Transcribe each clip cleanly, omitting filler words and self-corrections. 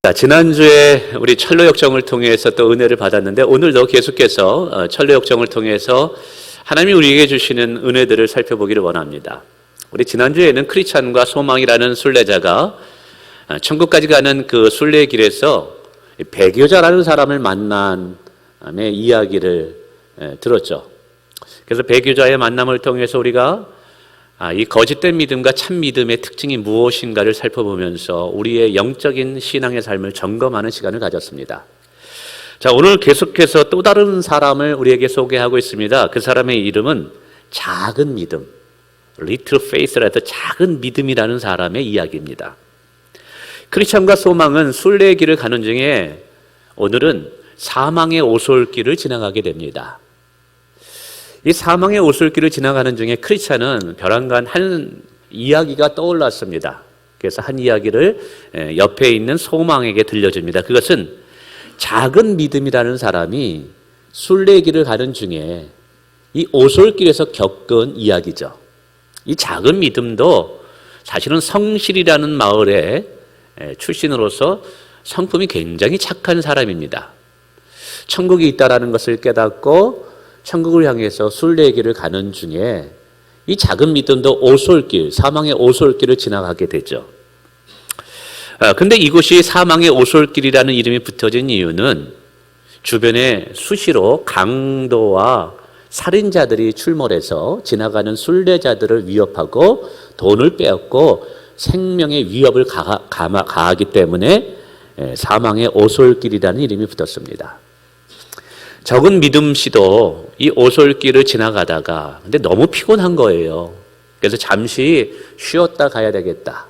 자, 지난주에 우리 철로역정을 통해서 또 은혜를 받았는데 오늘도 계속해서 철로역정을 통해서 하나님이 우리에게 주시는 은혜들을 살펴보기를 원합니다. 우리 지난주에는 크리스찬과 소망이라는 순례자가 천국까지 가는 그 순례의 길에서 배교자라는 사람을 만난 이야기를 들었죠. 그래서 배교자의 만남을 통해서 우리가 이 거짓된 믿음과 참 믿음의 특징이 무엇인가를 살펴보면서 우리의 영적인 신앙의 삶을 점검하는 시간을 가졌습니다. 자, 오늘 계속해서 또 다른 사람을 우리에게 소개하고 있습니다. 그 사람의 이름은 작은 믿음, Little Faith라는 작은 믿음이라는 사람의 이야기입니다. 크리스찬과 소망은 순례의 길을 가는 중에 오늘은 사망의 오솔길을 지나가게 됩니다. 이 사망의 오솔길을 지나가는 중에 크리스찬은 벼랑간 한 이야기가 떠올랐습니다. 그래서 한 이야기를 옆에 있는 소망에게 들려줍니다. 그것은 작은 믿음이라는 사람이 순례의 길을 가는 중에 이 오솔길에서 겪은 이야기죠. 이 작은 믿음도 사실은 성실이라는 마을의 출신으로서 성품이 굉장히 착한 사람입니다. 천국이 있다라는 것을 깨닫고 천국을 향해서 순례의 길을 가는 중에 이 작은 믿음도 오솔길, 사망의 오솔길을 지나가게 되죠. 근데 이곳이 사망의 오솔길이라는 이름이 붙어진 이유는 주변에 수시로 강도와 살인자들이 출몰해서 지나가는 순례자들을 위협하고 돈을 빼앗고 생명의 위협을 가하기 때문에 사망의 오솔길이라는 이름이 붙었습니다. 적은 믿음 씨도 이 오솔길을 지나가다가 근데 너무 피곤한 거예요. 그래서 잠시 쉬었다 가야 되겠다.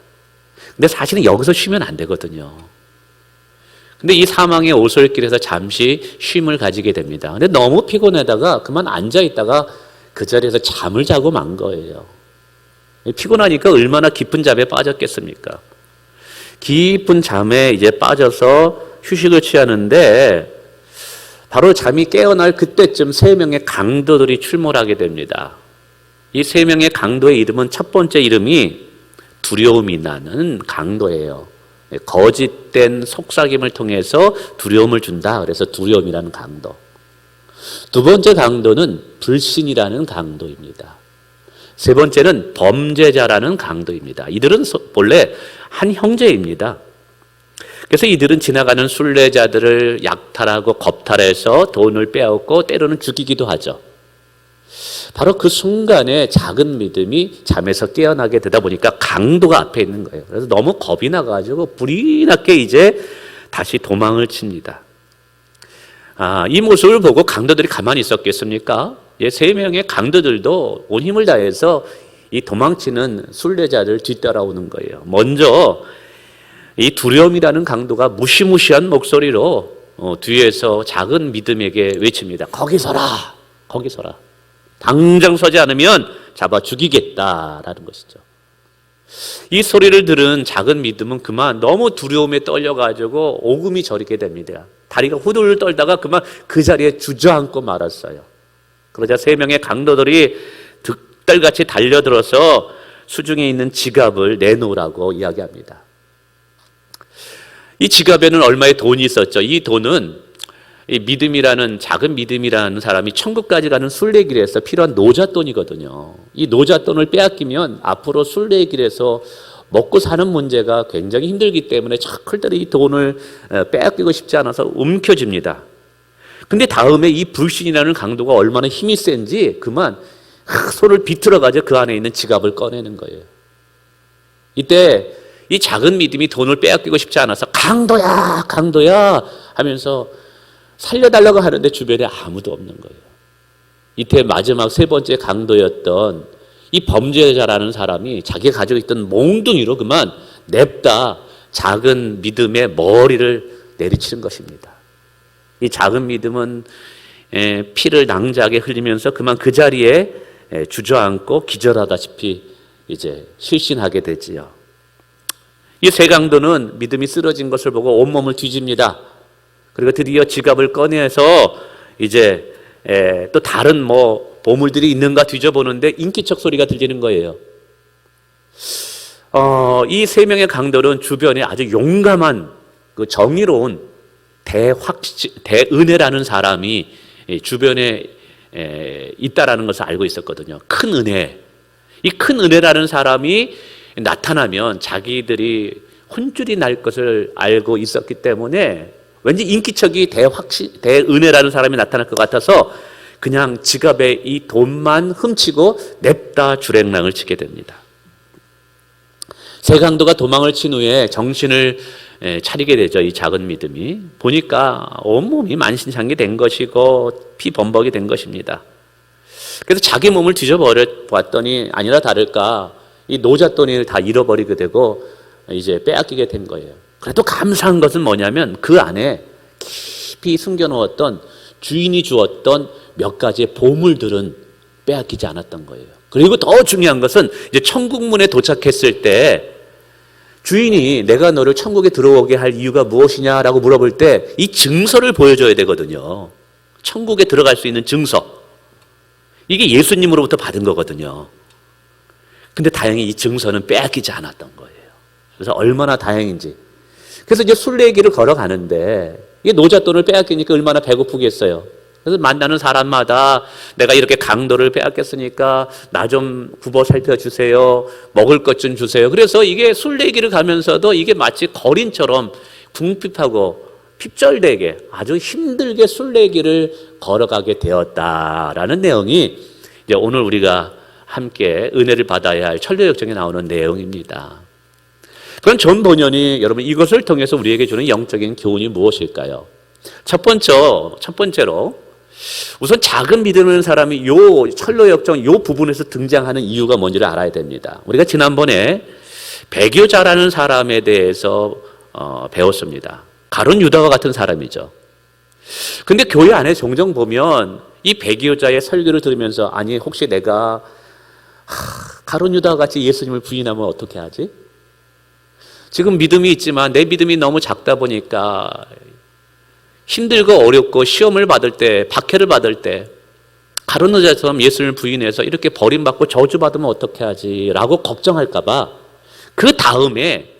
근데 사실은 여기서 쉬면 안 되거든요. 근데 이 사망의 오솔길에서 잠시 쉼을 가지게 됩니다. 근데 너무 피곤하다가 그만 앉아 있다가 그 자리에서 잠을 자고 만 거예요. 피곤하니까 얼마나 깊은 잠에 빠졌겠습니까? 깊은 잠에 이제 빠져서 휴식을 취하는데 바로 잠이 깨어날 그때쯤 세 명의 강도들이 출몰하게 됩니다. 이 세 명의 강도의 이름은 첫 번째 이름이 두려움이 나는 강도예요. 거짓된 속삭임을 통해서 두려움을 준다. 그래서 두려움이라는 강도. 두 번째 강도는 불신이라는 강도입니다. 세 번째는 범죄자라는 강도입니다. 이들은 본래 한 형제입니다. 그래서 이들은 지나가는 순례자들을 약탈하고 겁탈해서 돈을 빼앗고 때로는 죽이기도 하죠. 바로 그 순간에 작은 믿음이 잠에서 깨어나게 되다 보니까 강도가 앞에 있는 거예요. 그래서 너무 겁이 나가지고 불이 나게 이제 다시 도망을 칩니다. 이 모습을 보고 강도들이 가만히 있었겠습니까? 세 명의 강도들도 온 힘을 다해서 이 도망치는 순례자를 뒤따라오는 거예요. 먼저 이 두려움이라는 강도가 무시무시한 목소리로 뒤에서 작은 믿음에게 외칩니다. 거기 서라! 거기 서라! 당장 서지 않으면 잡아 죽이겠다라는 것이죠. 이 소리를 들은 작은 믿음은 그만 너무 두려움에 떨려가지고 오금이 저리게 됩니다. 다리가 후들후들 떨다가 그만 그 자리에 주저앉고 말았어요. 그러자 세 명의 강도들이 득달같이 달려들어서 수중에 있는 지갑을 내놓으라고 이야기합니다. 이 지갑에는 얼마의 돈이 있었죠. 이 돈은 이 믿음이라는 작은 믿음이라는 사람이 천국까지 가는 순례길에서 필요한 노잣돈이거든요. 이 노잣돈을 빼앗기면 앞으로 순례길에서 먹고 사는 문제가 굉장히 힘들기 때문에 절대로 이 돈을 빼앗기고 싶지 않아서 움켜집니다. 근데 다음에 이 불신이라는 강도가 얼마나 힘이 센지 그만 손을 비틀어가지고 그 안에 있는 지갑을 꺼내는 거예요. 이때 이 작은 믿음이 돈을 빼앗기고 싶지 않아서 강도야 강도야 하면서 살려달라고 하는데 주변에 아무도 없는 거예요. 이때 마지막 세 번째 강도였던 이 범죄자라는 사람이 자기가 가지고 있던 몽둥이로 그만 냅다 작은 믿음의 머리를 내리치는 것입니다. 이 작은 믿음은 피를 낭자하게 흘리면서 그만 그 자리에 주저앉고 기절하다시피 이제 실신하게 되지요. 이 세 강도는 믿음이 쓰러진 것을 보고 온몸을 뒤집니다. 그리고 드디어 지갑을 꺼내서 이제 또 다른 보물들이 있는가 뒤져보는데 인기척 소리가 들리는 거예요. 이 세 명의 강도는 주변에 아주 용감한 그 정의로운 대은혜라는 사람이 주변에 있다라는 것을 알고 있었거든요. 큰 은혜. 이 큰 은혜라는 사람이 나타나면 자기들이 혼쭐이 날 것을 알고 있었기 때문에 왠지 인기척이 대은혜라는 사람이 나타날 것 같아서 그냥 지갑에 이 돈만 훔치고 냅다 주랭랑을 치게 됩니다. 세 강도가 도망을 친 후에 정신을 차리게 되죠. 이 작은 믿음이. 보니까 온몸이 만신창이 된 것이고 피범벅이 된 것입니다. 그래서 자기 몸을 뒤져버려 봤더니 아니나 다를까 이 노잣돈을 다 잃어버리게 되고 이제 빼앗기게 된 거예요. 그래도 감사한 것은 뭐냐면 그 안에 깊이 숨겨놓았던 주인이 주었던 몇 가지의 보물들은 빼앗기지 않았던 거예요. 그리고 더 중요한 것은 이제 천국문에 도착했을 때 주인이 내가 너를 천국에 들어오게 할 이유가 무엇이냐라고 물어볼 때 이 증서를 보여줘야 되거든요. 천국에 들어갈 수 있는 증서. 이게 예수님으로부터 받은 거거든요. 근데 다행히 이 증서는 빼앗기지 않았던 거예요. 그래서 얼마나 다행인지. 그래서 이제 순례길을 걸어가는데 이게 노잣돈을 빼앗기니까 얼마나 배고프겠어요. 그래서 만나는 사람마다 내가 이렇게 강도를 빼앗겼으니까 나 좀 굽어 살펴주세요. 먹을 것 좀 주세요. 그래서 이게 순례길을 가면서도 이게 마치 거린처럼 궁핍하고 핍절되게 아주 힘들게 순례길을 걸어가게 되었다라는 내용이 이제 오늘 우리가 함께 은혜를 받아야 할 천류역정에 나오는 내용입니다. 그럼 존 번연이 여러분 이것을 통해서 우리에게 주는 영적인 교훈이 무엇일까요? 첫 번째로 우선 작은 믿음을 사람이 요 천로역정 요 부분에서 등장하는 이유가 뭔지를 알아야 됩니다. 우리가 지난번에 배교자라는 사람에 대해서 배웠습니다. 가룟 유다와 같은 사람이죠. 근데 교회 안에 종종 보면 이 배교자의 설교를 들으면서 아니 혹시 내가 가룟 유다와 같이 예수님을 부인하면 어떻게 하지? 지금 믿음이 있지만 내 믿음이 너무 작다 보니까 힘들고 어렵고 시험을 받을 때, 박해를 받을 때 가룟 유다처럼 예수님을 부인해서 이렇게 버림받고 저주받으면 어떻게 하지? 라고 걱정할까 봐 그 다음에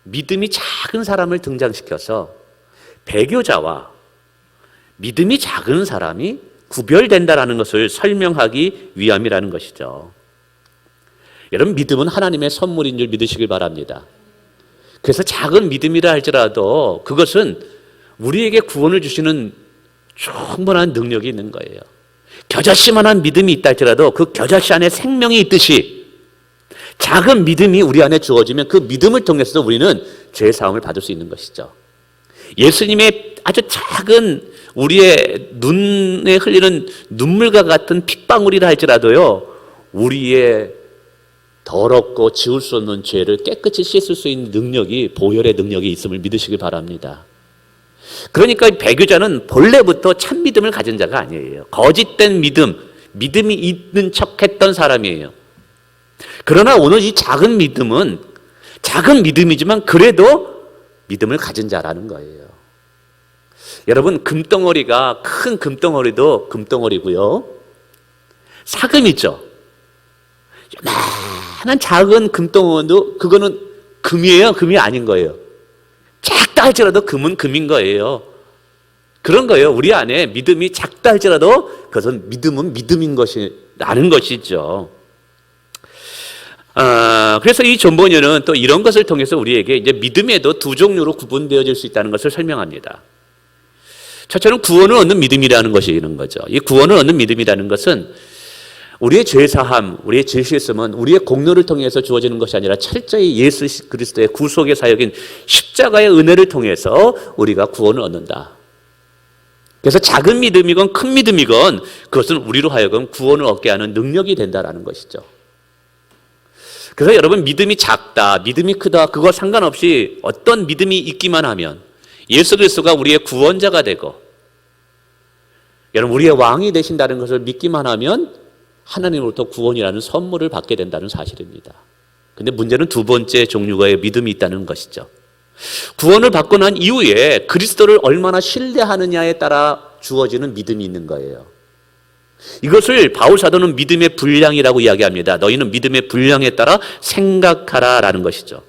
믿음이 작은 사람을 등장시켜서 배교자와 믿음이 작은 사람이 구별된다라는 것을 설명하기 위함이라는 것이죠. 여러분 믿음은 하나님의 선물인 줄 믿으시길 바랍니다. 그래서 작은 믿음이라 할지라도 그것은 우리에게 구원을 주시는 충분한 능력이 있는 거예요. 겨자씨만한 믿음이 있다 할지라도 그 겨자씨 안에 생명이 있듯이 작은 믿음이 우리 안에 주어지면 그 믿음을 통해서 우리는 죄의 사함을 받을 수 있는 것이죠. 예수님의 아주 작은 우리의 눈에 흘리는 눈물과 같은 핏방울이라 할지라도요 우리의 더럽고 지울 수 없는 죄를 깨끗이 씻을 수 있는 능력이 보혈의 능력이 있음을 믿으시길 바랍니다. 그러니까 배교자는 본래부터 참 믿음을 가진 자가 아니에요. 거짓된 믿음이 있는 척했던 사람이에요. 그러나 오늘 이 작은 믿음은 작은 믿음이지만 그래도 믿음을 가진 자라는 거예요. 여러분 금덩어리가 큰 금덩어리도 금덩어리고요. 사금 있죠. 요만한 작은 금덩어리도 그거는 금이에요? 금이 아닌 거예요. 작다 할지라도 금은 금인 거예요. 그런 거예요. 우리 안에 믿음이 작다 할지라도 그것은 믿음은 믿음인 것이라는 것이죠. 그래서 이 존 번연은 또 이런 것을 통해서 우리에게 이제 믿음에도 두 종류로 구분되어질 수 있다는 것을 설명합니다. 첫째는 구원을 얻는 믿음이라는 것이 이런 거죠. 이 구원을 얻는 믿음이라는 것은 우리의 죄사함, 우리의 죄씻음은 우리의 공로를 통해서 주어지는 것이 아니라 철저히 예수 그리스도의 구속의 사역인 십자가의 은혜를 통해서 우리가 구원을 얻는다. 그래서 작은 믿음이건 큰 믿음이건 그것은 우리로 하여금 구원을 얻게 하는 능력이 된다는 것이죠. 그래서 여러분 믿음이 작다, 믿음이 크다 그거 상관없이 어떤 믿음이 있기만 하면 예수 그리스도가 우리의 구원자가 되고 여러분 우리의 왕이 되신다는 것을 믿기만 하면 하나님으로부터 구원이라는 선물을 받게 된다는 사실입니다. 근데 문제는 두 번째 종류의 믿음이 있다는 것이죠. 구원을 받고 난 이후에 그리스도를 얼마나 신뢰하느냐에 따라 주어지는 믿음이 있는 거예요. 이것을 바울 사도는 믿음의 분량이라고 이야기합니다. 너희는 믿음의 분량에 따라 생각하라라는 것이죠.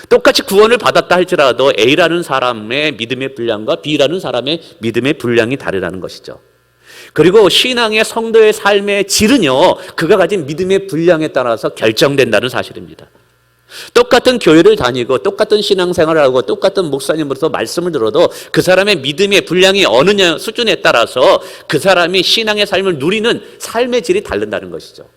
똑같이 구원을 받았다 할지라도 A라는 사람의 믿음의 분량과 B라는 사람의 믿음의 분량이 다르다는 것이죠. 그리고 신앙의 성도의 삶의 질은요, 그가 가진 믿음의 분량에 따라서 결정된다는 사실입니다. 똑같은 교회를 다니고 똑같은 신앙생활을 하고 똑같은 목사님으로서 말씀을 들어도 그 사람의 믿음의 분량이 어느 수준에 따라서 그 사람이 신앙의 삶을 누리는 삶의 질이 다른다는 것이죠.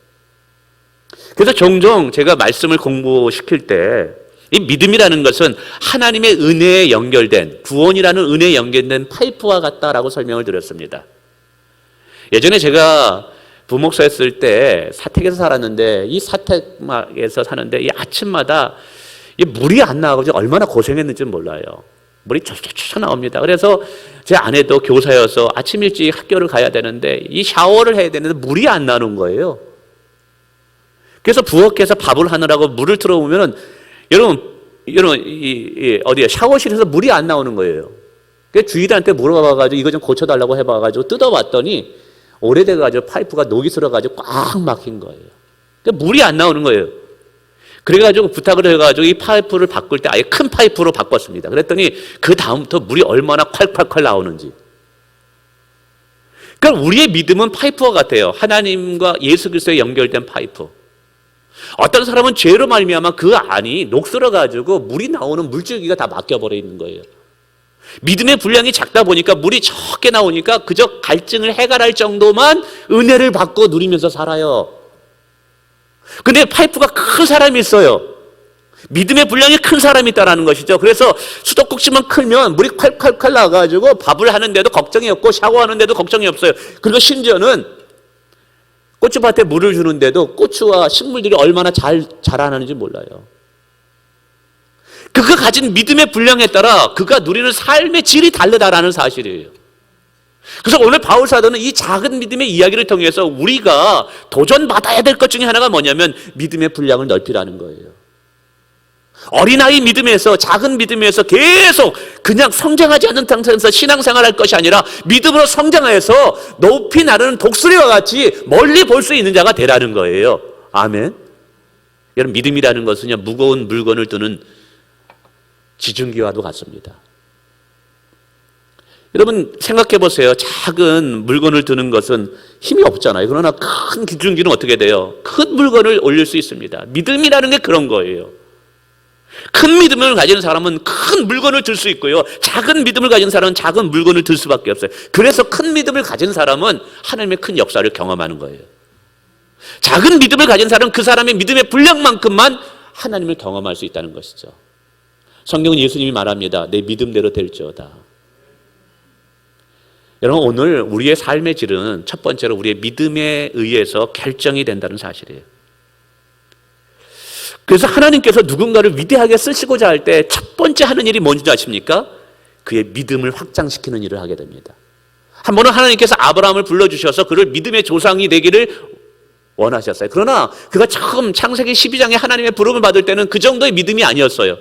그래서 종종 제가 말씀을 공부시킬 때 이 믿음이라는 것은 하나님의 은혜에 연결된, 구원이라는 은혜에 연결된 파이프와 같다라고 설명을 드렸습니다. 예전에 제가 부목사였을 때 사택에서 살았는데, 이 사택에서 사는데 이 아침마다 이 물이 안 나와서 얼마나 고생했는지 몰라요. 물이 촤촤촤 나옵니다. 그래서 제 아내도 교사여서 아침 일찍 학교를 가야 되는데 이 샤워를 해야 되는데 물이 안 나오는 거예요. 그래서 부엌에서 밥을 하느라고 물을 틀어보면은 여러분 어디야, 샤워실에서 물이 안 나오는 거예요. 그래서 주인한테 물어봐가지고 이거 좀 고쳐달라고 해봐가지고 뜯어봤더니 오래돼가지고 파이프가 녹이 슬어가지고 꽉 막힌 거예요. 그러니까 물이 안 나오는 거예요. 그래가지고 부탁을 해가지고 이 파이프를 바꿀 때 아예 큰 파이프로 바꿨습니다. 그랬더니 그 다음부터 물이 얼마나 콸콸콸 나오는지. 그러니까 우리의 믿음은 파이프와 같아요. 하나님과 예수 그리스도에 연결된 파이프. 어떤 사람은 죄로 말미암아 그 안이 녹슬어가지고 물이 나오는 물줄기가 다 막혀버려 있는 거예요. 믿음의 분량이 작다 보니까 물이 적게 나오니까 그저 갈증을 해결할 정도만 은혜를 받고 누리면서 살아요. 근데 파이프가 큰 사람이 있어요. 믿음의 분량이 큰 사람이 있다는 것이죠. 그래서 수도꼭지만 크면 물이 콸콸콸 나가지고 밥을 하는데도 걱정이 없고 샤워하는데도 걱정이 없어요. 그리고 심지어는 고추밭에 물을 주는데도 고추와 식물들이 얼마나 잘 자라나는지 몰라요. 그가 가진 믿음의 분량에 따라 그가 누리는 삶의 질이 다르다라는 사실이에요. 그래서 오늘 바울 사도는 이 작은 믿음의 이야기를 통해서 우리가 도전받아야 될 것 중에 하나가 뭐냐면 믿음의 분량을 넓히라는 거예요. 어린아이 믿음에서, 작은 믿음에서 계속 그냥 성장하지 않는 상태에서 신앙생활할 것이 아니라 믿음으로 성장해서 높이 나르는 독수리와 같이 멀리 볼 수 있는 자가 되라는 거예요. 아멘. 여러분, 믿음이라는 것은요, 무거운 물건을 드는 지중기와도 같습니다. 여러분 생각해 보세요. 작은 물건을 드는 것은 힘이 없잖아요. 그러나 큰 기중기는 어떻게 돼요? 큰 물건을 올릴 수 있습니다. 믿음이라는 게 그런 거예요. 큰 믿음을 가진 사람은 큰 물건을 들 수 있고요, 작은 믿음을 가진 사람은 작은 물건을 들 수밖에 없어요. 그래서 큰 믿음을 가진 사람은 하나님의 큰 역사를 경험하는 거예요. 작은 믿음을 가진 사람은 그 사람의 믿음의 분량만큼만 하나님을 경험할 수 있다는 것이죠. 성경은 예수님이 말합니다. 내 믿음대로 될지어다. 여러분, 오늘 우리의 삶의 질은 첫 번째로 우리의 믿음에 의해서 결정이 된다는 사실이에요. 그래서 하나님께서 누군가를 위대하게 쓰시고자 할 때 첫 번째 하는 일이 뭔지 아십니까? 그의 믿음을 확장시키는 일을 하게 됩니다. 한 번은 하나님께서 아브라함을 불러주셔서 그를 믿음의 조상이 되기를 원하셨어요. 그러나 그가 처음 창세기 12장에 하나님의 부름을 받을 때는 그 정도의 믿음이 아니었어요.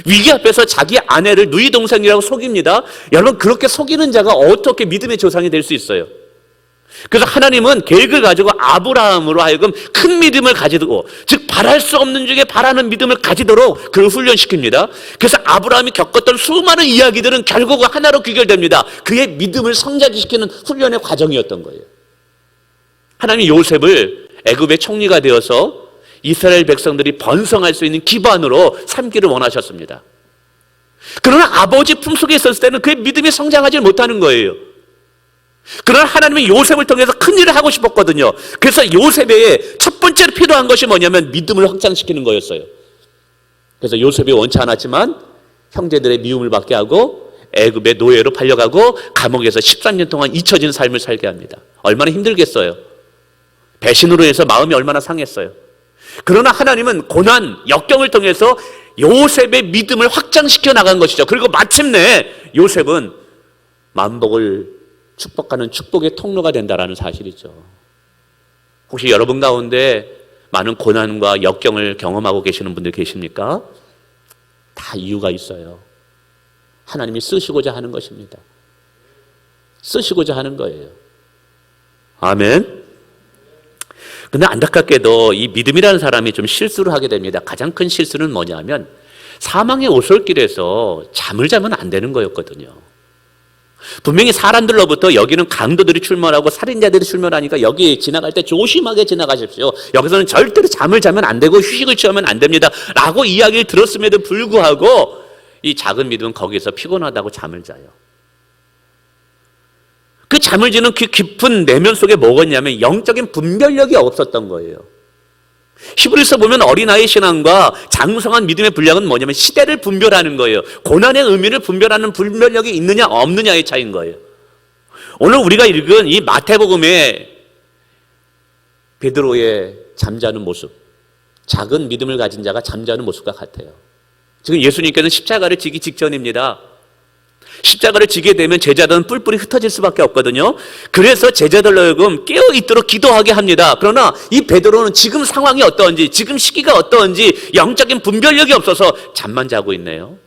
위기 앞에서 자기 아내를 누이 동생이라고 속입니다. 여러분, 그렇게 속이는 자가 어떻게 믿음의 조상이 될 수 있어요? 그래서 하나님은 계획을 가지고 아브라함으로 하여금 큰 믿음을 가지고, 즉 바랄 수 없는 중에 바라는 믿음을 가지도록 그를 훈련시킵니다. 그래서 아브라함이 겪었던 수많은 이야기들은 결국 하나로 귀결됩니다. 그의 믿음을 성장시키는 훈련의 과정이었던 거예요. 하나님이 요셉을 애굽의 총리가 되어서 이스라엘 백성들이 번성할 수 있는 기반으로 삼기를 원하셨습니다. 그러나 아버지 품속에 있었을 때는 그의 믿음이 성장하지 못하는 거예요. 그러나 하나님이 요셉을 통해서 큰 일을 하고 싶었거든요. 그래서 요셉의 첫 번째로 필요한 것이 뭐냐면 믿음을 확장시키는 거였어요. 그래서 요셉이 원치 않았지만 형제들의 미움을 받게 하고 애굽의 노예로 팔려가고 감옥에서 13년 동안 잊혀진 삶을 살게 합니다. 얼마나 힘들겠어요. 배신으로 해서 마음이 얼마나 상했어요. 그러나 하나님은 고난, 역경을 통해서 요셉의 믿음을 확장시켜 나간 것이죠. 그리고 마침내 요셉은 만복을 축복하는 축복의 통로가 된다는 사실이죠. 혹시 여러분 가운데 많은 고난과 역경을 경험하고 계시는 분들 계십니까? 다 이유가 있어요. 하나님이 쓰시고자 하는 것입니다. 쓰시고자 하는 거예요. 아멘. 근데 안타깝게도 이 믿음이라는 사람이 좀 실수를 하게 됩니다. 가장 큰 실수는 뭐냐면 사망의 오솔길에서 잠을 자면 안 되는 거였거든요. 분명히 사람들로부터 여기는 강도들이 출몰하고 살인자들이 출몰하니까 여기 지나갈 때 조심하게 지나가십시오. 여기서는 절대로 잠을 자면 안 되고 휴식을 취하면 안 됩니다. 라고 이야기를 들었음에도 불구하고 이 작은 믿음은 거기서 피곤하다고 잠을 자요. 그 잠을 지는 그 깊은 내면 속에 뭐였냐면 영적인 분별력이 없었던 거예요. 히브리서 보면 어린아이 신앙과 장성한 믿음의 분량은 뭐냐면 시대를 분별하는 거예요. 고난의 의미를 분별하는 분별력이 있느냐 없느냐의 차이인 거예요. 오늘 우리가 읽은 이 마태복음의 베드로의 잠자는 모습, 작은 믿음을 가진 자가 잠자는 모습과 같아요. 지금 예수님께서는 십자가를 지기 직전입니다. 십자가를 지게 되면 제자들은 뿔뿔이 흩어질 수밖에 없거든요. 그래서 제자들로 하여금 깨어있도록 기도하게 합니다. 그러나 이 베드로는 지금 상황이 어떠한지, 지금 시기가 어떠한지 영적인 분별력이 없어서 잠만 자고 있네요.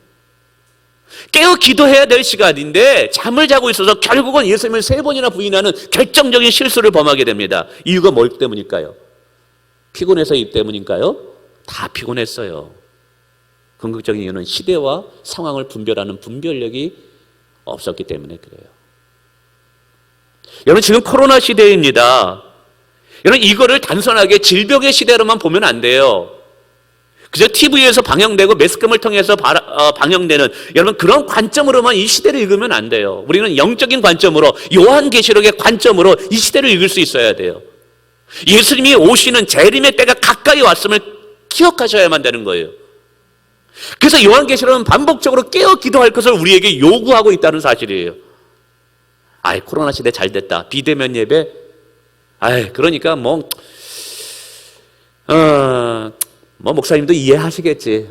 깨어 기도해야 될 시간인데 잠을 자고 있어서 결국은 예수님을 3번이나 부인하는 결정적인 실수를 범하게 됩니다. 이유가 뭘 때문일까요? 피곤해서이 때문일까요? 다 피곤했어요. 궁극적인 이유는 시대와 상황을 분별하는 분별력이 없었기 때문에 그래요. 여러분, 지금 코로나 시대입니다. 여러분, 이거를 단순하게 질병의 시대로만 보면 안 돼요. 그저 TV에서 방영되고 매스컴을 통해서 방영되는 여러분 그런 관점으로만 이 시대를 읽으면 안 돼요. 우리는 영적인 관점으로, 요한계시록의 관점으로 이 시대를 읽을 수 있어야 돼요. 예수님이 오시는 재림의 때가 가까이 왔음을 기억하셔야만 되는 거예요. 그래서 요한계시록은 반복적으로 깨어 기도할 것을 우리에게 요구하고 있다는 사실이에요. 아이, 코로나 시대 잘 됐다. 비대면 예배. 아이, 그러니까 목사님도 이해하시겠지.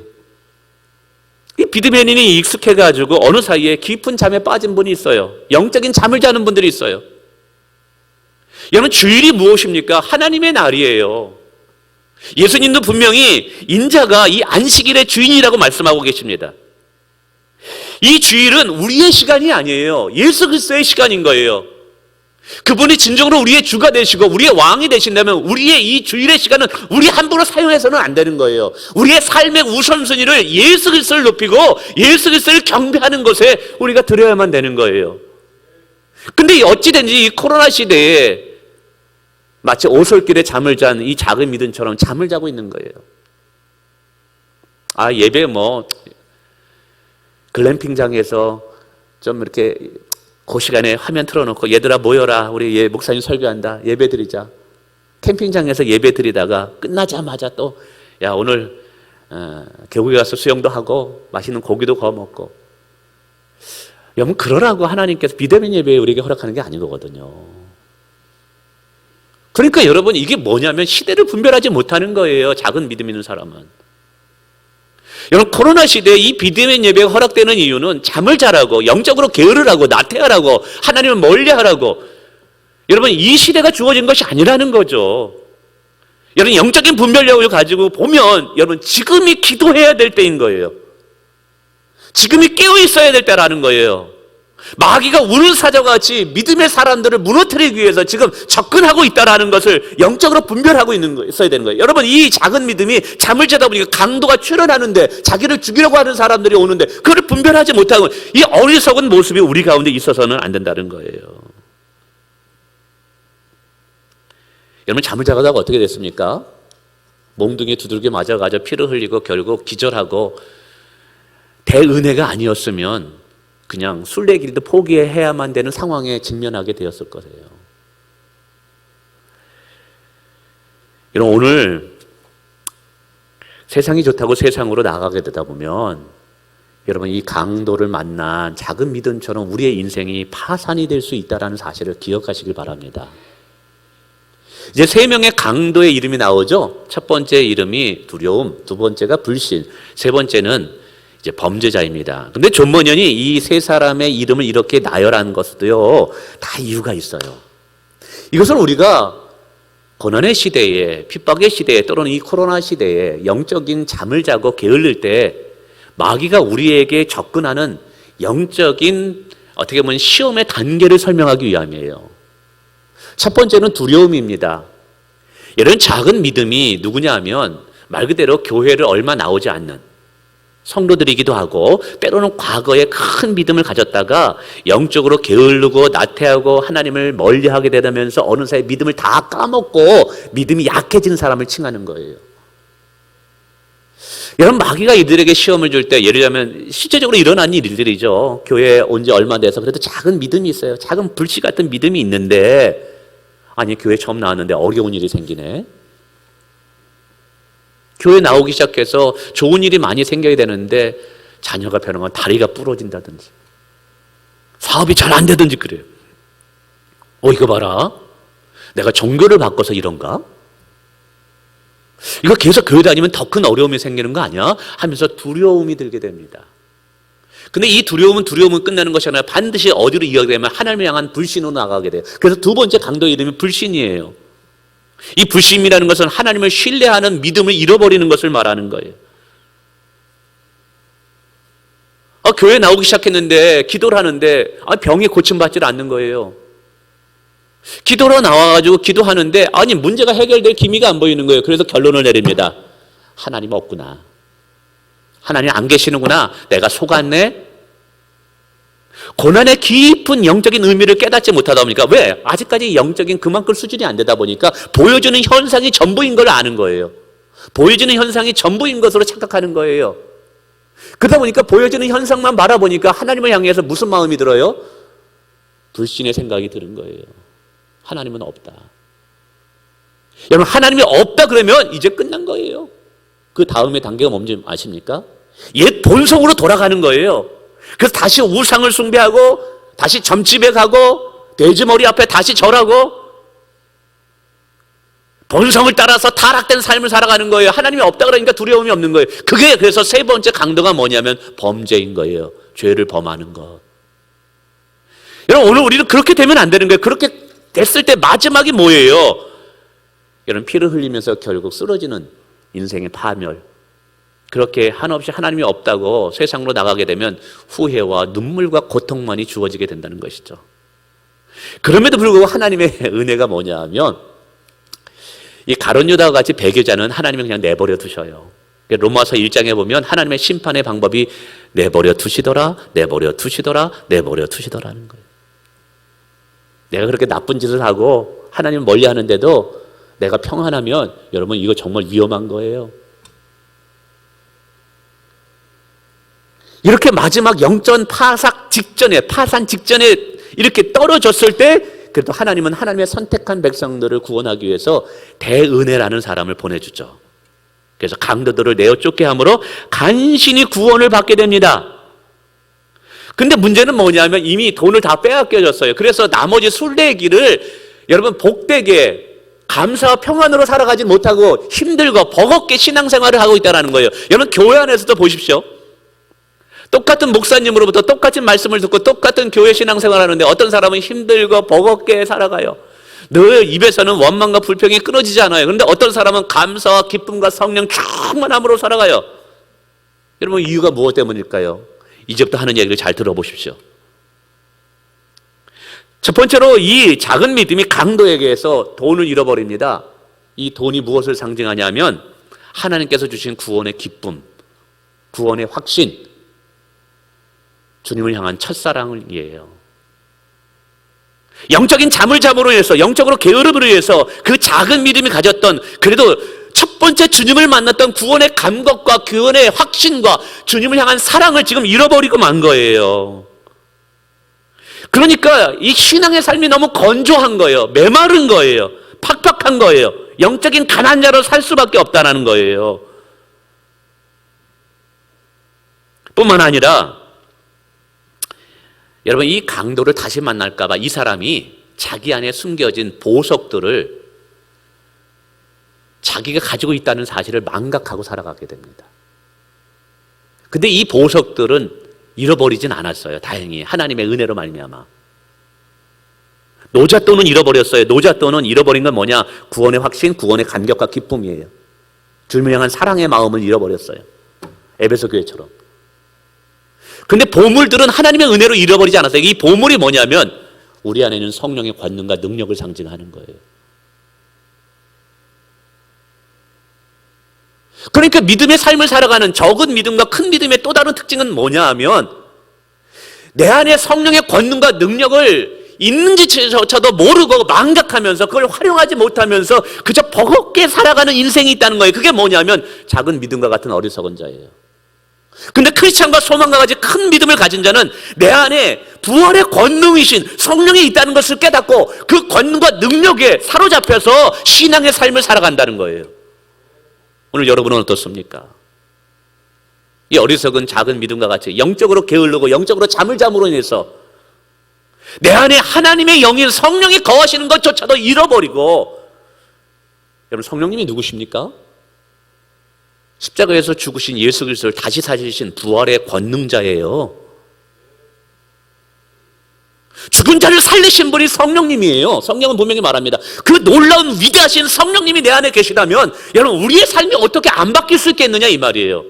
이 비대면인이 익숙해가지고 어느 사이에 깊은 잠에 빠진 분이 있어요. 영적인 잠을 자는 분들이 있어요. 여러분, 주일이 무엇입니까? 하나님의 날이에요. 예수님도 분명히 인자가 이 안식일의 주인이라고 말씀하고 계십니다. 이 주일은 우리의 시간이 아니에요. 예수 그리스도의 시간인 거예요. 그분이 진정으로 우리의 주가 되시고 우리의 왕이 되신다면 우리의 이 주일의 시간은 우리 함부로 사용해서는 안 되는 거예요. 우리의 삶의 우선순위를 예수 그리스도를 높이고 예수 그리스도를 경배하는 것에 우리가 드려야만 되는 거예요. 근데 어찌된지 이 코로나 시대에 마치 오솔길에 잠을 잔 이 작은 믿음처럼 잠을 자고 있는 거예요. 아, 예배 글램핑장에서 좀 이렇게 그 시간에 화면 틀어놓고 얘들아 모여라, 우리 목사님 설교한다, 예배 드리자. 캠핑장에서 예배 드리다가 끝나자마자 또 야, 오늘 계곡에 가서 수영도 하고 맛있는 고기도 구워 먹고. 여러분, 그러라고 하나님께서 비대면 예배에 우리에게 허락하는 게 아닌 거거든요. 그러니까 여러분, 이게 뭐냐면 시대를 분별하지 못하는 거예요. 작은 믿음 있는 사람은. 여러분, 코로나 시대에 이 비대면 예배가 허락되는 이유는 잠을 자라고, 영적으로 게으르라고, 나태하라고, 하나님을 멀리하라고. 여러분, 이 시대가 주어진 것이 아니라는 거죠. 여러분, 영적인 분별력을 가지고 보면 여러분, 지금이 기도해야 될 때인 거예요. 지금이 깨어 있어야 될 때라는 거예요. 마귀가 우는 사자같이 믿음의 사람들을 무너뜨리기 위해서 지금 접근하고 있다는 것을 영적으로 분별하고 있어야 되는 거예요. 여러분, 이 작은 믿음이 잠을 자다 보니까 강도가 출현하는데 자기를 죽이려고 하는 사람들이 오는데 그걸 분별하지 못하고 이 어리석은 모습이 우리 가운데 있어서는 안 된다는 거예요. 여러분, 잠을 자다가 어떻게 됐습니까? 몽둥이 두들겨 맞아가지고 피를 흘리고 결국 기절하고 대은혜가 아니었으면 그냥 순례길도 포기해야만 되는 상황에 직면하게 되었을 거예요. 여러분, 오늘 세상이 좋다고 세상으로 나가게 되다 보면 여러분, 이 강도를 만난 작은 믿음처럼 우리의 인생이 파산이 될 수 있다는 사실을 기억하시길 바랍니다. 이제 3명의 강도의 이름이 나오죠. 첫 번째 이름이 두려움, 두 번째가 불신, 세 번째는 이제 범죄자입니다. 근데 존 번연이 이 3사람의 이름을 이렇게 나열한 것도요, 다 이유가 있어요. 이것은 우리가 고난의 시대에, 핍박의 시대에, 또는 이 코로나 시대에 영적인 잠을 자고 게을릴 때 마귀가 우리에게 접근하는 영적인 어떻게 보면 시험의 단계를 설명하기 위함이에요. 첫 번째는 두려움입니다. 이런 작은 믿음이 누구냐 하면 말 그대로 교회를 얼마 나오지 않는 성도들이기도 하고, 때로는 과거에 큰 믿음을 가졌다가 영적으로 게으르고 나태하고 하나님을 멀리하게 되면서 어느 사이 믿음을 다 까먹고 믿음이 약해진 사람을 칭하는 거예요. 여러분, 마귀가 이들에게 시험을 줄 때, 예를 들면 실제적으로 일어난 일들이죠. 교회에 온 지 얼마 돼서 그래도 작은 믿음이 있어요. 작은 불씨 같은 믿음이 있는데, 아니 교회 처음 나왔는데 어려운 일이 생기네. 교회 나오기 시작해서 좋은 일이 많이 생겨야 되는데 자녀가 변하면 다리가 부러진다든지 사업이 잘 안 되든지 그래요. 이거 봐라, 내가 종교를 바꿔서 이런가? 이거 계속 교회 다니면 더 큰 어려움이 생기는 거 아니야? 하면서 두려움이 들게 됩니다. 근데 이 두려움은 끝나는 것이 아니라 반드시 어디로 이어가면 하나님을 향한 불신으로 나가게 돼요. 그래서 두 번째 강도의 이름이 불신이에요. 이 불신이라는 것은 하나님을 신뢰하는 믿음을 잃어버리는 것을 말하는 거예요. 교회 나오기 시작했는데 기도를 하는데 병이 고침받지 않는 거예요. 기도로 나와가지고 기도하는데 문제가 해결될 기미가 안 보이는 거예요. 그래서 결론을 내립니다. 하나님 없구나. 하나님 안 계시는구나. 내가 속았네. 고난의 깊은 영적인 의미를 깨닫지 못하다 보니까, 왜? 아직까지 영적인 그만큼 수준이 안 되다 보니까 보여주는 현상이 전부인 걸 아는 거예요. 보여주는 현상이 전부인 것으로 착각하는 거예요. 그러다 보니까 보여주는 현상만 바라보니까 하나님을 향해서 무슨 마음이 들어요? 불신의 생각이 드는 거예요. 하나님은 없다. 여러분, 하나님이 없다 그러면 이제 끝난 거예요. 그 다음에 단계가 뭔지 아십니까? 옛 본성으로 돌아가는 거예요. 그래서 다시 우상을 숭배하고, 다시 점집에 가고, 돼지머리 앞에 다시 절하고, 본성을 따라서 타락된 삶을 살아가는 거예요. 하나님이 없다 그러니까 두려움이 없는 거예요. 그게 그래서 세 번째 강도가 뭐냐면 범죄인 거예요. 죄를 범하는 것. 여러분, 오늘 우리는 그렇게 되면 안 되는 거예요. 그렇게 됐을 때 마지막이 뭐예요? 여러분, 피를 흘리면서 결국 쓰러지는 인생의 파멸. 그렇게 한없이 하나님이 없다고 세상으로 나가게 되면 후회와 눈물과 고통만이 주어지게 된다는 것이죠. 그럼에도 불구하고 하나님의 은혜가 뭐냐 하면, 이 가룟 유다와 같이 배교자는 하나님이 그냥 내버려 두셔요. 로마서 1장에 보면 하나님의 심판의 방법이 내버려 두시더라, 내버려 두시더라, 내버려 두시더라는 거예요. 내가 그렇게 나쁜 짓을 하고 하나님을 멀리 하는데도 내가 평안하면, 여러분, 이거 정말 위험한 거예요. 이렇게 마지막 영적 파산 직전에 이렇게 떨어졌을 때, 그래도 하나님은 하나님의 선택한 백성들을 구원하기 위해서 대은혜라는 사람을 보내주죠. 그래서 강도들을 내어 쫓게 함으로 간신히 구원을 받게 됩니다. 근데 문제는 뭐냐면 이미 돈을 다 빼앗겨졌어요. 그래서 나머지 순례길을 여러분 복되게 감사와 평안으로 살아가지 못하고 힘들고 버겁게 신앙생활을 하고 있다는 거예요. 여러분, 교회 안에서도 보십시오. 똑같은 목사님으로부터 똑같은 말씀을 듣고 똑같은 교회 신앙생활을 하는데 어떤 사람은 힘들고 버겁게 살아가요. 늘 입에서는 원망과 불평이 끊어지지 않아요. 그런데 어떤 사람은 감사와 기쁨과 성령 충만함으로 살아가요. 여러분, 이유가 무엇 때문일까요? 이제부터 하는 얘기를 잘 들어보십시오. 첫 번째로 이 작은 믿음이 강도에게서 돈을 잃어버립니다. 이 돈이 무엇을 상징하냐면 하나님께서 주신 구원의 기쁨, 구원의 확신, 주님을 향한 첫사랑이에요. 영적인 잠을 잠으로 인해서, 영적으로 게으름으로 인해서 그 작은 믿음이 가졌던, 그래도 첫 번째 주님을 만났던 구원의 감격과 구원의 확신과 주님을 향한 사랑을 지금 잃어버리고 만 거예요. 그러니까 이 신앙의 삶이 너무 건조한 거예요. 메마른 거예요. 팍팍한 거예요. 영적인 가난자로 살 수밖에 없다는 거예요. 뿐만 아니라 여러분, 이 강도를 다시 만날까 봐 이 사람이 자기 안에 숨겨진 보석들을 자기가 가지고 있다는 사실을 망각하고 살아가게 됩니다. 근데 이 보석들은 잃어버리진 않았어요. 다행히 하나님의 은혜로 말미암아. 노잣돈은 잃어버렸어요. 노잣돈은 잃어버린 건 뭐냐? 구원의 확신, 구원의 감격과 기쁨이에요. 주님을 향한 사랑의 마음을 잃어버렸어요. 에베소 교회처럼. 근데 보물들은 하나님의 은혜로 잃어버리지 않았어요. 이 보물이 뭐냐면 우리 안에 있는 성령의 권능과 능력을 상징하는 거예요. 그러니까 믿음의 삶을 살아가는 적은 믿음과 큰 믿음의 또 다른 특징은 뭐냐 하면 내 안에 성령의 권능과 능력을 있는지조차도 모르고 망각하면서 그걸 활용하지 못하면서 그저 버겁게 살아가는 인생이 있다는 거예요. 그게 뭐냐면 작은 믿음과 같은 어리석은 자예요. 근데 크리스찬과 소망과 같이 큰 믿음을 가진 자는 내 안에 부활의 권능이신 성령이 있다는 것을 깨닫고 그 권능과 능력에 사로잡혀서 신앙의 삶을 살아간다는 거예요. 오늘 여러분은 어떻습니까? 이 어리석은 작은 믿음과 같이 영적으로 게으르고 영적으로 잠을잠으로 인해서 내 안에 하나님의 영인 성령이 거하시는 것조차도 잃어버리고, 여러분 성령님이 누구십니까? 십자가에서 죽으신 예수 그리스도를 다시 사시신 부활의 권능자예요. 죽은 자를 살리신 분이 성령님이에요. 성경은 분명히 말합니다. 그 놀라운 위대하신 성령님이 내 안에 계시다면 여러분 우리의 삶이 어떻게 안 바뀔 수 있겠느냐 이 말이에요.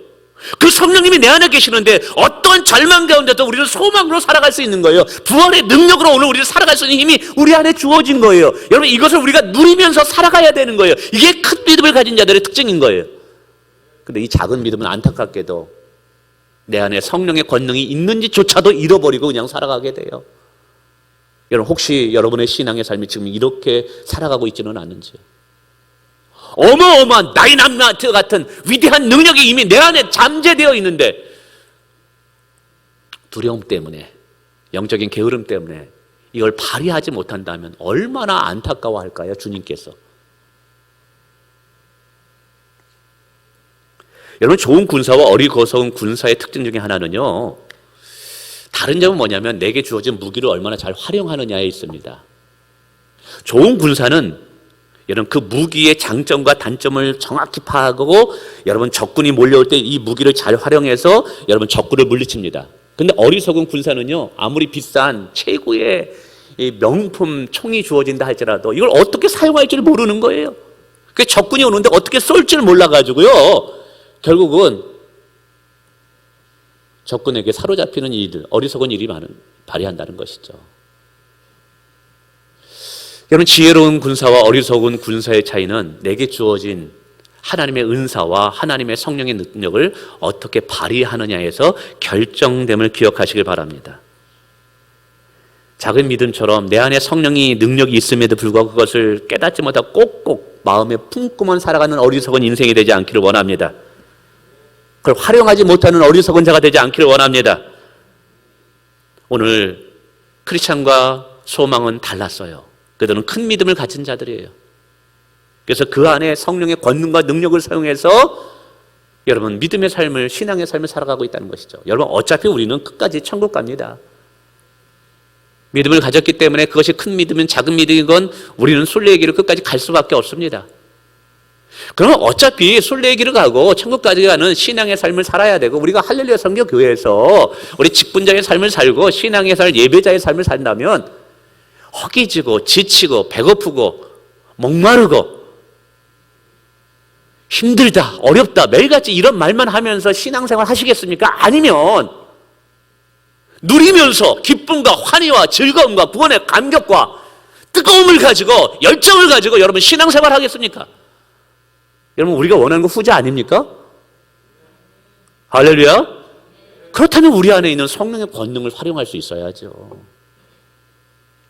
그 성령님이 내 안에 계시는데 어떤 절망 가운데도 우리는 소망으로 살아갈 수 있는 거예요. 부활의 능력으로 오늘 우리를 살아갈 수 있는 힘이 우리 안에 주어진 거예요. 여러분 이것을 우리가 누리면서 살아가야 되는 거예요. 이게 큰 믿음을 가진 자들의 특징인 거예요. 근데 이 작은 믿음은 안타깝게도 내 안에 성령의 권능이 있는지조차도 잃어버리고 그냥 살아가게 돼요. 여러분 혹시 여러분의 신앙의 삶이 지금 이렇게 살아가고 있지는 않은지요? 어마어마한 다이나마이트 같은 위대한 능력이 이미 내 안에 잠재되어 있는데 두려움 때문에, 영적인 게으름 때문에 이걸 발휘하지 못한다면 얼마나 안타까워할까요? 주님께서. 여러분 좋은 군사와 어리석은 군사의 특징 중에 하나는요, 다른 점은 뭐냐면 내게 주어진 무기를 얼마나 잘 활용하느냐에 있습니다. 좋은 군사는 여러분 그 무기의 장점과 단점을 정확히 파악하고 여러분 적군이 몰려올 때 이 무기를 잘 활용해서 여러분 적군을 물리칩니다. 근데 어리석은 군사는요, 아무리 비싼 최고의 명품 총이 주어진다 할지라도 이걸 어떻게 사용할 줄 모르는 거예요. 그 적군이 오는데 어떻게 쏠 줄 몰라가지고요, 결국은 적군에게 사로잡히는 일, 어리석은 일이 발휘한다는 것이죠. 여러분 지혜로운 군사와 어리석은 군사의 차이는 내게 주어진 하나님의 은사와 하나님의 성령의 능력을 어떻게 발휘하느냐에서 결정됨을 기억하시길 바랍니다. 작은 믿음처럼 내 안에 성령이 능력이 있음에도 불구하고 그것을 깨닫지 못하고 꼭꼭 마음에 품고만 살아가는 어리석은 인생이 되지 않기를 원합니다. 그걸 활용하지 못하는 어리석은 자가 되지 않기를 원합니다. 오늘 크리스찬과 소망은 달랐어요. 그들은 큰 믿음을 가진 자들이에요. 그래서 그 안에 성령의 권능과 능력을 사용해서 여러분 믿음의 삶을, 신앙의 삶을 살아가고 있다는 것이죠. 여러분 어차피 우리는 끝까지 천국 갑니다. 믿음을 가졌기 때문에 그것이 큰 믿음이건 작은 믿음이건 우리는 순례의 길을 끝까지 갈 수밖에 없습니다. 그러면 어차피 순례의 길을 가고 천국까지 가는 신앙의 삶을 살아야 되고, 우리가 할렐루야 선교교회에서 우리 직분자의 삶을 살고 신앙의 삶, 예배자의 삶을 산다면 허기지고 지치고 배고프고 목마르고 힘들다, 어렵다, 매일같이 이런 말만 하면서 신앙생활 하시겠습니까? 아니면 누리면서 기쁨과 환희와 즐거움과 구원의 감격과 뜨거움을 가지고 열정을 가지고 여러분 신앙생활 하겠습니까? 여러분 우리가 원하는 거 후자 아닙니까? 할렐루야. 그렇다면 우리 안에 있는 성령의 권능을 활용할 수 있어야죠.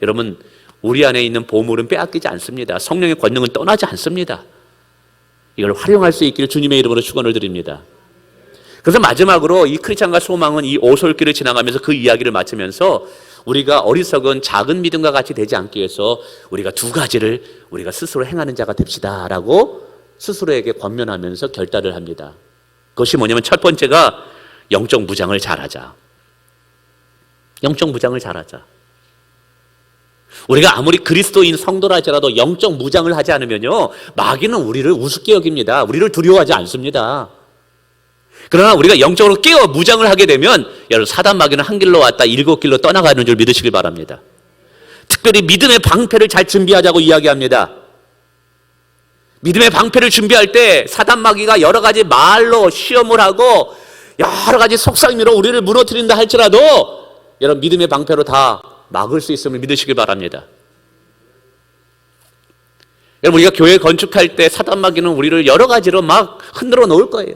여러분 우리 안에 있는 보물은 빼앗기지 않습니다. 성령의 권능은 떠나지 않습니다. 이걸 활용할 수 있기를 주님의 이름으로 축원을 드립니다. 그래서 마지막으로 이 크리스찬과 소망은 이 오솔길을 지나가면서 그 이야기를 마치면서 우리가 어리석은 작은 믿음과 같이 되지 않기 위해서 우리가 두 가지를 우리가 스스로 행하는 자가 됩시다라고 스스로에게 권면하면서 결단을 합니다. 그것이 뭐냐면 첫 번째가 영적 무장을 잘하자. 영적 무장을 잘하자. 우리가 아무리 그리스도인 성도라 할지라도 영적 무장을 하지 않으면요, 마귀는 우리를 우습게 여깁니다. 우리를 두려워하지 않습니다. 그러나 우리가 영적으로 깨어 무장을 하게 되면 여러분 사단 마귀는 한 길로 왔다 7길로 떠나가는 줄 믿으시길 바랍니다. 특별히 믿음의 방패를 잘 준비하자고 이야기합니다. 믿음의 방패를 준비할 때 사단 마귀가 여러 가지 말로 시험을 하고 여러 가지 속삭임으로 우리를 무너뜨린다 할지라도 여러분 믿음의 방패로 다 막을 수 있음을 믿으시길 바랍니다. 여러분, 우리가 교회 건축할 때 사단 마귀는 우리를 여러 가지로 막 흔들어 놓을 거예요.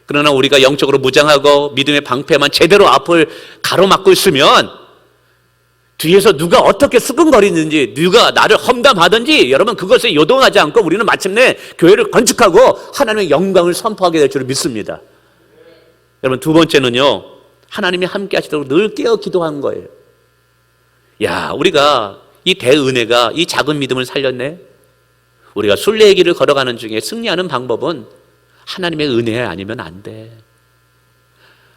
그러나 우리가 영적으로 무장하고 믿음의 방패만 제대로 앞을 가로막고 있으면 뒤에서 누가 어떻게 수근거리는지, 누가 나를 험담하든지 여러분 그것에 요동하지 않고 우리는 마침내 교회를 건축하고 하나님의 영광을 선포하게 될 줄 믿습니다. 여러분, 두 번째는요, 하나님이 함께 하시도록 늘 깨어 기도한 거예요. 야, 우리가 이 대은혜가 이 작은 믿음을 살렸네. 우리가 순례의 길을 걸어가는 중에 승리하는 방법은 하나님의 은혜 아니면 안 돼.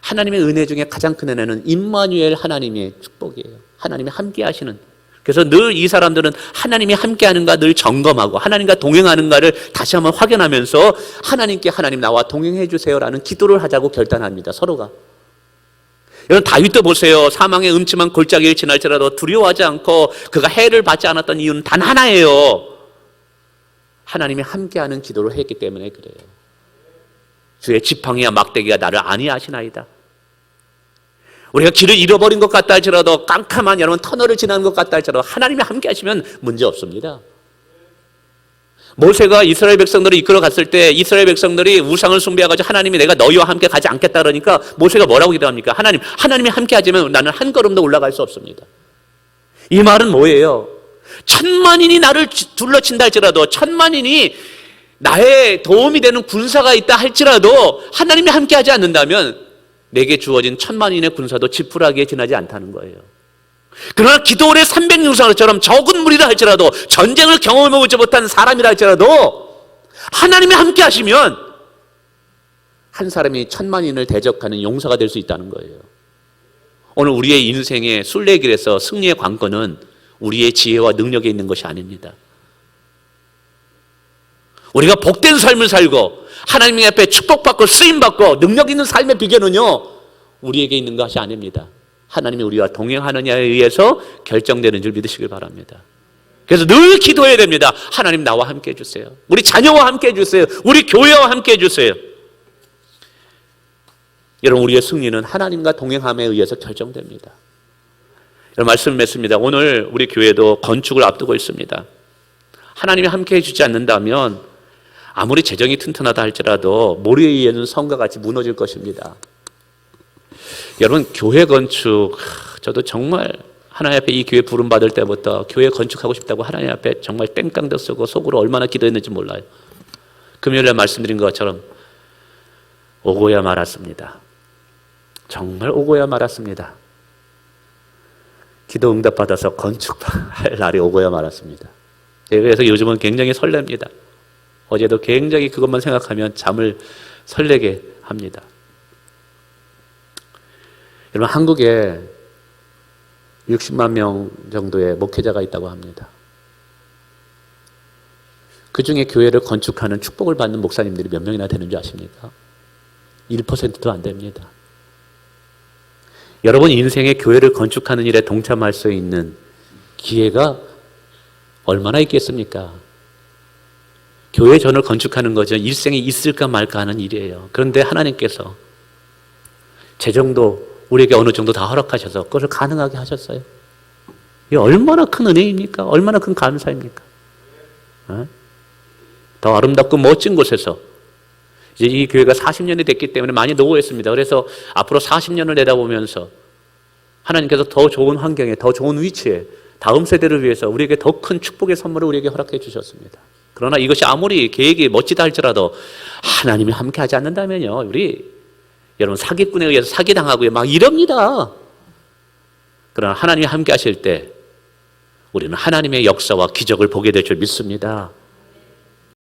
하나님의 은혜 중에 가장 큰 은혜는 임마누엘 하나님의 축복이에요. 하나님이 함께 하시는. 그래서 늘 이 사람들은 하나님이 함께 하는가 늘 점검하고 하나님과 동행하는가를 다시 한번 확인하면서 하나님께 하나님 나와 동행해 주세요라는 기도를 하자고 결단합니다. 서로가. 여러분, 다윗도 보세요. 사망의 음침한 골짜기를 지날지라도 두려워하지 않고 그가 해를 받지 않았던 이유는 단 하나예요. 하나님이 함께하는 기도를 했기 때문에 그래요. 주의 지팡이와 막대기가 나를 안위하시나이다. 우리가 길을 잃어버린 것 같다 할지라도, 깜깜한 여러분 터널을 지나는 것 같다 할지라도 하나님이 함께 하시면 문제 없습니다. 모세가 이스라엘 백성들을 이끌어 갔을 때 이스라엘 백성들이 우상을 숭배해가지고 하나님이 내가 너희와 함께 가지 않겠다 그러니까 모세가 뭐라고 기도합니까? 하나님이 함께 하지만 나는 한 걸음도 올라갈 수 없습니다. 이 말은 뭐예요? 천만인이 나를 둘러친다 할지라도, 천만인이 나의 도움이 되는 군사가 있다 할지라도 하나님이 함께 하지 않는다면 내게 주어진 천만인의 군사도 지푸라기에 지나지 않다는 거예요. 그러나 기도원의 300용사처럼 적은 무리라 할지라도, 전쟁을 경험해보지 못한 사람이라 할지라도 하나님이 함께 하시면 한 사람이 천만인을 대적하는 용사가 될 수 있다는 거예요. 오늘 우리의 인생의 순례길에서 승리의 관건은 우리의 지혜와 능력에 있는 것이 아닙니다. 우리가 복된 삶을 살고 하나님 앞에 축복받고 쓰임받고 능력 있는 삶의 비결은요, 우리에게 있는 것이 아닙니다. 하나님이 우리와 동행하느냐에 의해서 결정되는 줄 믿으시길 바랍니다. 그래서 늘 기도해야 됩니다. 하나님 나와 함께 해주세요. 우리 자녀와 함께 해주세요. 우리 교회와 함께 해주세요. 여러분, 우리의 승리는 하나님과 동행함에 의해서 결정됩니다. 여러분, 말씀을 맺습니다. 오늘 우리 교회도 건축을 앞두고 있습니다. 하나님이 함께 해주지 않는다면 아무리 재정이 튼튼하다 할지라도 모래에 의해는 성과 같이 무너질 것입니다. 여러분, 교회 건축, 저도 정말 하나님 앞에 이 교회 부름 받을 때부터 교회 건축하고 싶다고 하나님 앞에 정말 땡깡도 쓰고 속으로 얼마나 기도했는지 몰라요. 금요일에 말씀드린 것처럼 오고야 말았습니다. 정말 오고야 말았습니다. 기도 응답받아서 건축할 날이 오고야 말았습니다. 그래서 요즘은 굉장히 설렙니다. 어제도 굉장히 그것만 생각하면 잠을 설레게 합니다. 여러분, 한국에 60만 명 정도의 목회자가 있다고 합니다. 그 중에 교회를 건축하는 축복을 받는 목사님들이 몇 명이나 되는 줄 아십니까? 1%도 안 됩니다. 여러분 인생의 교회를 건축하는 일에 동참할 수 있는 기회가 얼마나 있겠습니까? 교회 전을 건축하는 것은 일생에 있을까 말까 하는 일이에요. 그런데 하나님께서 재정도 우리에게 어느 정도 다 허락하셔서 그것을 가능하게 하셨어요. 이게 얼마나 큰 은혜입니까? 얼마나 큰 감사입니까? 더 아름답고 멋진 곳에서 이제 이 교회가 40년이 됐기 때문에 많이 노후했습니다. 그래서 앞으로 40년을 내다보면서 하나님께서 더 좋은 환경에, 더 좋은 위치에 다음 세대를 위해서 우리에게 더 큰 축복의 선물을 우리에게 허락해 주셨습니다. 그러나 이것이 아무리 계획이 멋지다 할지라도 하나님이 함께 하지 않는다면요, 우리 여러분 사기꾼에 의해서 사기당하고 막 이럽니다. 그러나 하나님이 함께 하실 때 우리는 하나님의 역사와 기적을 보게 될 줄 믿습니다.